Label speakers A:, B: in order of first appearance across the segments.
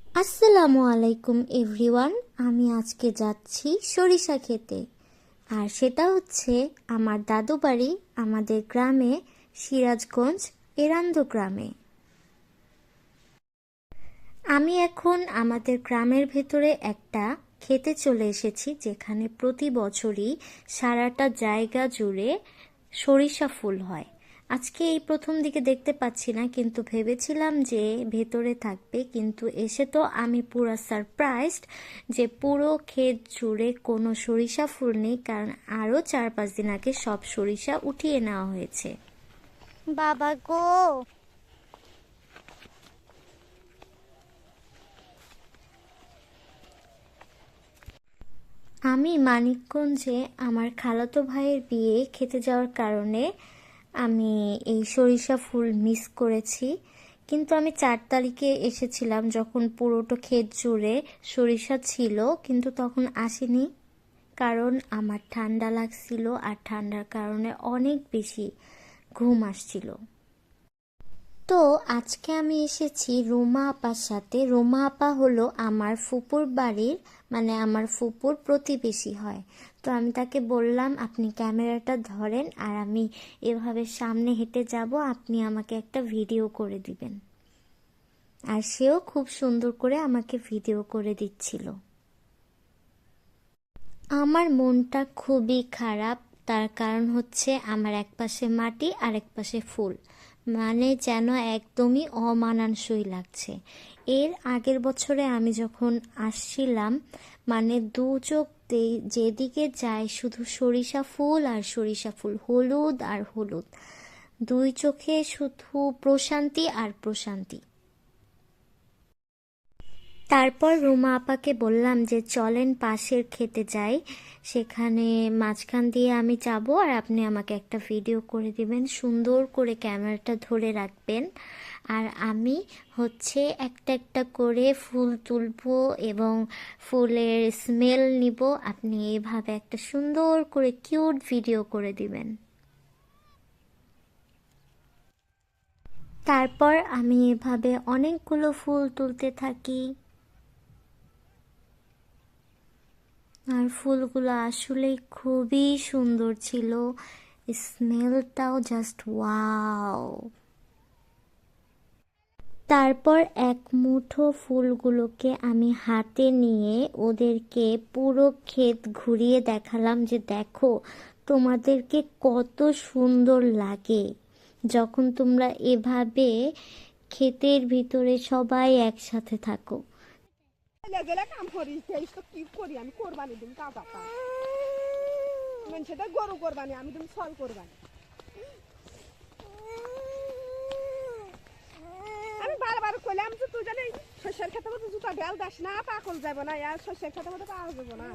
A: আসসালামু আলাইকুম এভরিওয়ান। আমি আজকে যাচ্ছি সরিষা খেতে, আর সেটা হচ্ছে আমার দাদু বাড়ি, আমাদের গ্রামে, সিরাজগঞ্জ এরান্দ গ্রামে। আমি এখন আমাদের গ্রামের ভেতরে একটা খেতে চলে এসেছি, যেখানে প্রতি বছরই সারাটা জায়গা জুড়ে সরিষা ফুল হয়। আজকে এই প্রথম দিকে দেখতে পাচ্ছি না, কিন্তু ভেবেছিলাম যে ভেতরে থাকবে, কিন্তু এসে তো আমি পুরো সারপ্রাইজড যে পুরো ক্ষেত জুড়ে কোনো সরিষা ফুল নেই, কারণ আরও 4-5 দিন আগে সব সরিষা উঠিয়ে নেওয়া হয়েছে। বাবা গো, আমি মানিকগঞ্জে আমার খালাতো ভাইয়ের বিয়ে খেতে যাওয়ার কারণে আমি এই সরিষা ফুল মিস করেছি। কিন্তু আমি 4 তারিখে এসেছিলাম, যখন পুরোটা ক্ষেত জুড়ে সরিষা ছিল, কিন্তু তখন আসিনি, কারণ আমার ঠান্ডা লাগছিল, আর ঠান্ডার কারণে অনেক বেশি ঘুম আসছিল। তো আজকে আমি এসেছি রুমা আপার সাথে। রুমা আপা হলো আমার ফুপুর বাড়ির, মানে আমার ফুপুর প্রতিবেশী হয়। তো আমি তাকে বললাম, আপনি ক্যামেরাটা ধরেন আর আমি এভাবে সামনে হেঁটে যাব, আপনি আমাকে একটা ভিডিও করে দিবেন। আর সেও খুব সুন্দর করে আমাকে ভিডিও করে দিচ্ছিল। আমার মনটা খুবই খারাপ, তার কারণ হচ্ছে আমার এক পাশে মাটি আর এক পাশে ফুল, মানে যেন একদমই অমানানসই লাগছে। এর আগের বছরে আমি যখন আসছিলাম, মানে দু চোখ যেদিকে যায় শুধু সরিষা ফুল আর সরিষা ফুল, হলুদ আর হলুদ, দুই চোখে শুধু প্রশান্তি আর প্রশান্তি। তারপর রুমা আপাকে বললাম যে চলেন পাশের খেতে যাই, সেখানে মাঝখান দিয়ে আমি যাব, আর আপনি আমাকে একটা ভিডিও করে দিবেন, সুন্দর করে ক্যামেরাটা ধরে রাখবেন, আর আমি হচ্ছে একটা একটা করে ফুল তুলবো এবং ফুলের স্মেল নিব। আপনি এভাবে একটা সুন্দর করে কিউট ভিডিও করে দিবেন। তারপর আমি এভাবে অনেকগুলো ফুল তুলতে থাকি, আর ফুলগুলো আসলে খুবই সুন্দর ছিল, স্মেলটাও জাস্ট ওয়াও। তারপর এক মুঠো ফুলগুলোকে আমি হাতে নিয়ে ওদেরকে পুরো ক্ষেত ঘুরিয়ে দেখালাম যে দেখো, তোমাদেরকে কত সুন্দর লাগে যখন তোমরা এভাবে ক্ষেতের ভিতরে সবাই একসাথে থাকো।
B: গেলে কাম করি সেই তো কি করি আমি কোরবানি দিন কাজা কাম মানুষটা গরু কোরবানি আমি তুমি ফল কোরবানি আমি বারবার কইলাম যে তুই জানি শস্যের ক্ষেত্রে মধ্যে জুতা ঢেল দাস না পাকল যাব না আর শস্যের ক্ষেত্রে মধ্যে পাওয়া যাব না।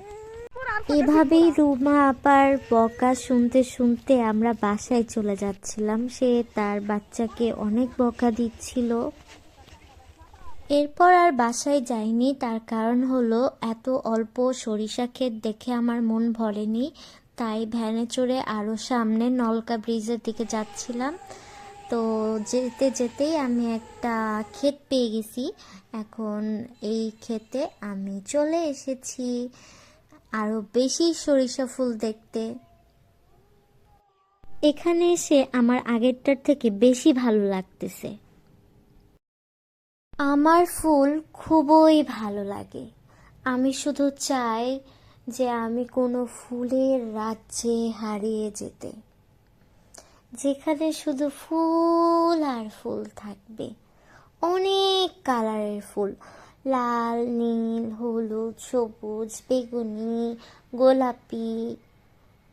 A: এভাবেই রুমা আপার বকা শুনতে শুনতে আমরা বাসায় চলে যাচ্ছিলাম। সে তার বাচ্চাকে অনেক বকা দিচ্ছিল। এরপর আর বাসায় যাইনি, তার কারণ হলো এত অল্প সরিষা ক্ষেত দেখে আমার মন ভরেনি। তাই ভ্যানে চড়ে আরও সামনে নলকা ব্রিজের দিকে যাচ্ছিলাম। তো যেতে যেতেই আমি একটা ক্ষেত পেয়ে গেছি। এখন এই ক্ষেতে আমি চলে এসেছি আরও বেশি সরিষা ফুল দেখতে। এখানে এসে আমার আগেরটার থেকে বেশি ভালো লাগতেছে। আমার ফুল খুবই ভালো লাগে। আমি শুধু চাই যে আমি কোনো ফুলের রাজ্যে হারিয়ে যেতে, যেখানে শুধু ফুল আর ফুল থাকবে, অনেক কালারের ফুল, লাল, নীল, হলুদ, সবুজ, বেগুনি, গোলাপি,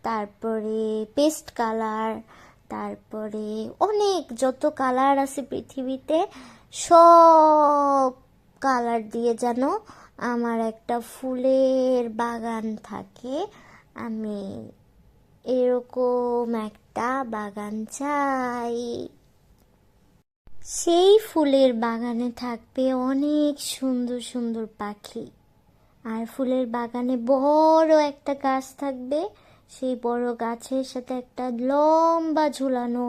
A: তারপরে পেস্ট কালার, তারপরে অনেক যত কালার আছে পৃথিবীতে সব কালার দিয়ে যেন আমার একটা ফুলের বাগান থাকে। আমি এরকম একটা বাগান চাই। সেই ফুলের বাগানে থাকবে অনেক সুন্দর সুন্দর পাখি, আর ফুলের বাগানে বড় একটা গাছ থাকবে, সেই বড় গাছের সাথে একটা লম্বা ঝুলানো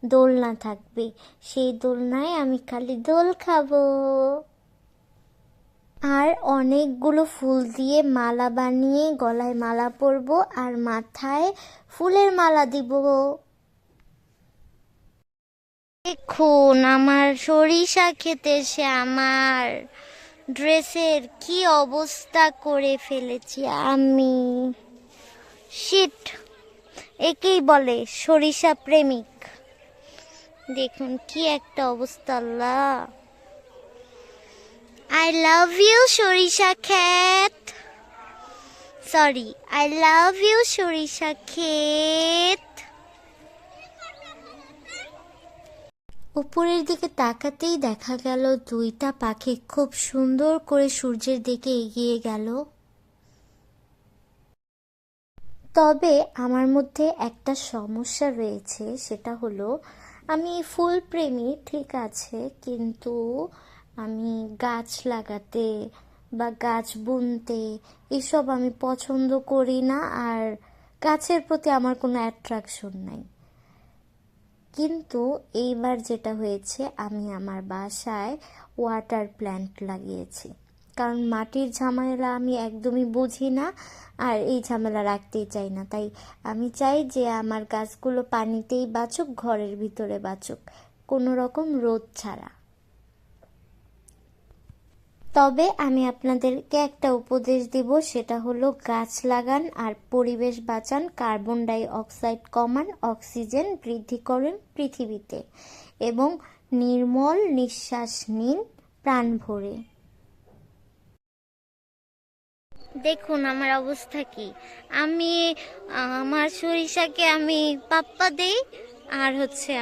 A: দোলনা থাকবে, সেই দোলনায় আমি খালি দোল খাবো। আর অনেকগুলো ফুল দিয়ে মালা বানিয়ে গলায় মালা পরবো আর মাথায় ফুলের মালা দিব। দেখুন আমার সরিষা খেতে এসে আমার ড্রেসের কি অবস্থা করে ফেলেছি আমি। শিট, একেই বলে সরিষা প্রেমিক। দেখুন কি একটা অবস্থা, আল্লাহ। আই লাভ ইউ সরিষা ক্ষেত, সরি আই লাভ ইউ সরিষা ক্ষেত। উপরের দিকে তাকাতেই দেখা গেল দুইটা পাখি খুব সুন্দর করে সূর্যের দিকে এগিয়ে গেল। তবে আমার মধ্যে একটা সমস্যা রয়েছে, সেটা হলো আমি ফুল প্রেমী ঠিক আছে, কিন্তু আমি গাছ লাগাতে বা গাছ বুনতে এসব আমি পছন্দ করি না, আর গাছের প্রতি আমার কোনো অ্যাট্রাকশন নাই। কিন্তু এইবার যেটা হয়েছে, আমি আমার বাসায় ওয়াটার প্ল্যান্ট লাগিয়েছি, কারণ মাটির ঝামেলা আমি একদমই বুঝি না, আর এই ঝামেলা রাখতেই চাই না। তাই আমি চাই যে আমার গাছগুলো পানিতেই বাঁচুক, ঘরের ভিতরে বাঁচুক, কোনো রকম রোদ ছাড়া। তবে আমি আপনাদেরকে একটা উপদেশ দিব, সেটা হলো গাছ লাগান আর পরিবেশ বাঁচান, কার্বন ডাই অক্সাইড কমান, অক্সিজেন বৃদ্ধি করেন পৃথিবীতে, এবং নির্মল নিঃশ্বাস নিন প্রাণ ভরে। দেখুন আমার অবস্থা কি, আমি আমার সরিষাকে আমি পাপ্পা দেই, আর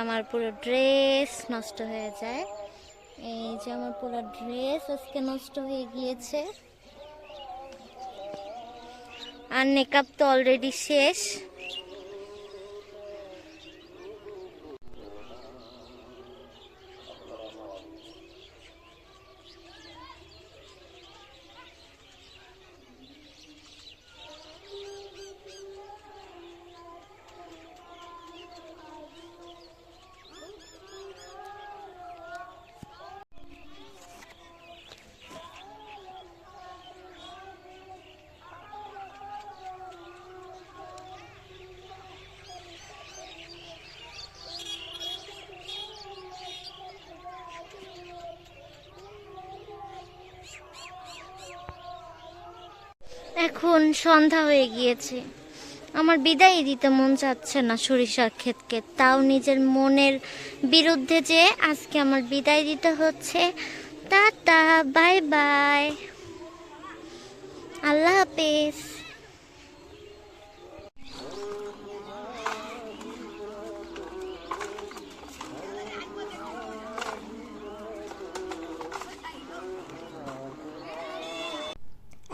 A: আমার পুরো ড্রেস নষ্ট হয়ে যায়। এই যে আমার পুরো ড্রেস আজকে নষ্ট হয়ে গিয়েছে, আর মেকআপ তো অলরেডি শেষ। এখন সন্ধ্যা হয়ে গিয়েছে, আমার বিদায় দিতে মন চাচ্ছে না সরিষার ক্ষেতকে, তাও নিজের মনের বিরুদ্ধে যে আজকে আমার বিদায় দিতে হচ্ছে। টাটা, বাই বাই, আল্লাহ হাফেজ।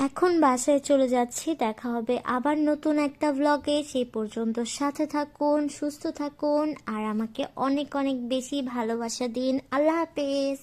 A: এখন বাসায় চলে যাচ্ছি, দেখা হবে আবার নতুন একটা ব্লগে। সেই পর্যন্ত সাথে থাকুন, সুস্থ থাকুন, আর আমাকে অনেক অনেক বেশি ভালোবাসা দিন। আল্লাহ হাফেজ।